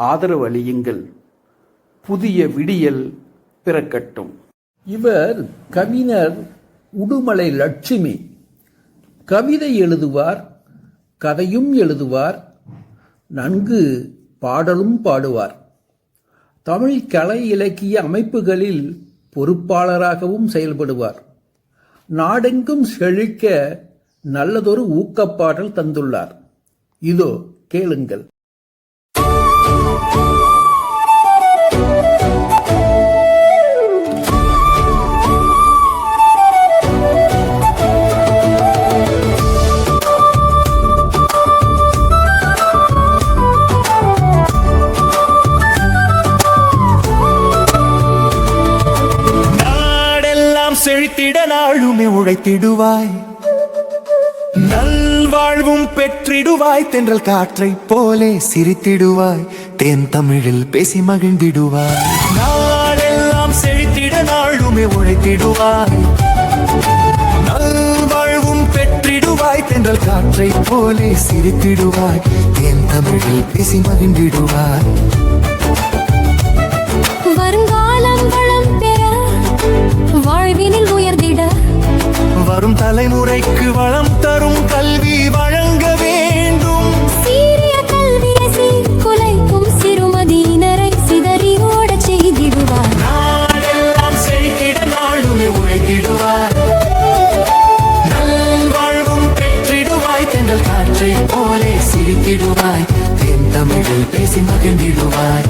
ஆதரவு அளியுங்கள். புதிய விடியல் பிறக்கட்டும். இவர் கவிஞர் உடுமலை லட்சுமி. கவிதை எழுதுவார், கதையும் எழுதுவார், நன்கு பாடலும் பாடுவார். தமிழ் கலை இலக்கிய அமைப்புகளில் பொறுப்பாளராகவும் செயல்படுவார். நாடெங்கும் செழிக்க நல்லதொரு ஊக்கப்பாடல் தந்துள்ளார். இதோ கேளுங்கள். செழித்திட நாளுமே உழைத்திடுவாய், நல்வாழ்வும் பெற்றிடுவாய். தென்றல் காற்றை போலே சிரித்திடுவாய், தேன் தமிழில் பேசி மகிழ்ந்திடுவாய். நாடெல்லாம் செழித்திட நாளுமே உழைத்திடுவாய், நல்வாழ்வும் பெற்றிடுவாய். தென்றல் காற்றை போலே சிரித்திடுவாய், தேன் தமிழில் பேசி மகிழ்ந்திடுவாய். வருங்காலம் வளம் பெற, வாழ்வினில் உயர்ந்திட, வரும் தலைமுறைக்கு வளம் தரும் கல்வி வழங்க வேண்டும். சீரிய கல்வியை சீர்குலைக்கும் சிறுமதியினரை சிதறி ஓடச் செய்திடுவார். நாடெல்லாம் செழித்திட நாளுமே உழைத்திடுவாய், நல்வாழ்வும் பெற்றிடுவாய். தென்றல் காற்றை போலே சிரித்திடுவாய், தென் தமிழில் பேசி மகிழ்ந்திடுவாய்.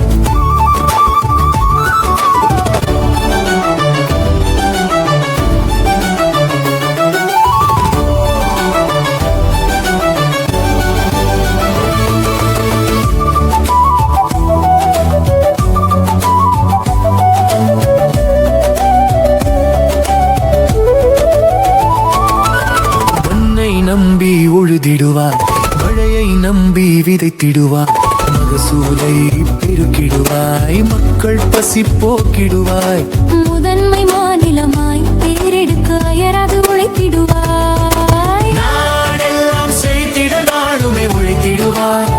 நம்பி உழுதிடுவார், மழையை நம்பி விதைத்திடுவார். மகசூலை பெருக்கிடுவாய், மக்கள் பசி போக்கிடுவாய். முதன்மை மாநிலமாய் பேரெடுக்க அயராது உழைத்திடுவாய். நாடெல்லாம் செழித்திட நாளுமே உழைத்திடுவாய்,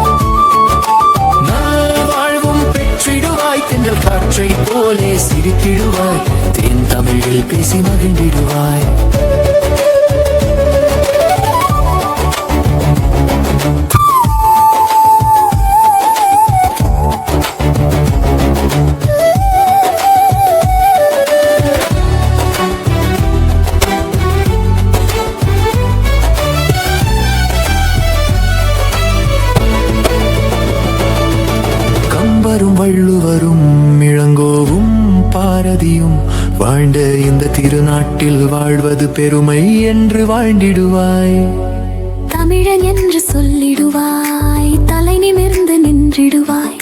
நல்வாழ்வும் பெற்றிடுவாய். தென்றல் காற்றை போலே சிரித்திடுவாய், தென் தமிழில் பேசி மகிழ்ந்திடுவாய். வள்ளுவரும் இளங்கோவும் பாரதியும் வாழ்ந்த இந்த திருநாட்டில் வாழ்வது பெருமை என்று வாழ்ந்திடுவாய். தமிழன் என்று சொல்லிடுவாய், தலை நிமிர்ந்து நின்றிடுவாய்.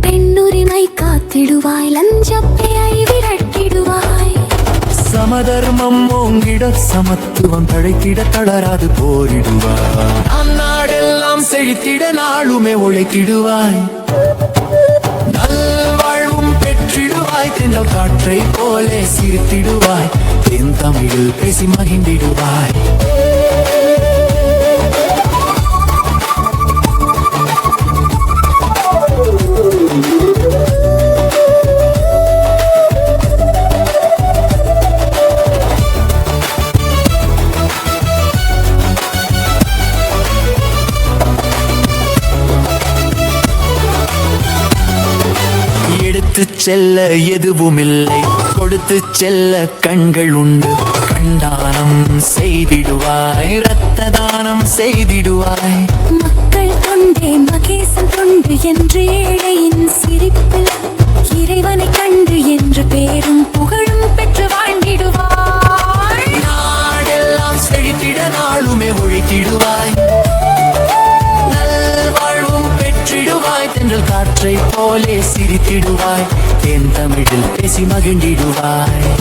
பெண்ணுரிமை காத்திடுவாய், லஞ்சப்பையை விரட்டிடுவாய். சமதர்மம் ஓங்கிட, சமத்துவம் தழைத்திட தளராது போரிடுவாய். அந்நாடெல்லாம் செழித்திட நாளுமே உழைத்திடுவாய், நல்வாழ்வும் பெற்றிடுவாய். தென்றல் காற்றை போலே சிரித்திடுவாய், தென் தமிழில் பேசி மகிழ்ந்திடுவாய். எடுத்து செல்ல எதுவுமில்லை, கொடுத்து செல்ல கண்கள் உண்டு. கண்டானம் செய்திடுவாய், இரத்த தானம் செய்திடுவாய். மக்கள் தொண்டே மகேசன் தொண்டு என்று ஏழையின் சிரிப்பில் இறைவனை கண்டு என்று பேரும் புகழும் பெற்று வாழ்ந்திடுவாய். நாடெல்லாம் செழித்திட நாளுமே உழைத்திடுவாய், நல்வாழ்வும் பெற்றிடுவாய். தென்றல் காற்றை போலே சிரித்திடுவாய், தென் தமிழில் பேசி மகிழ்ந்திடுவாய்.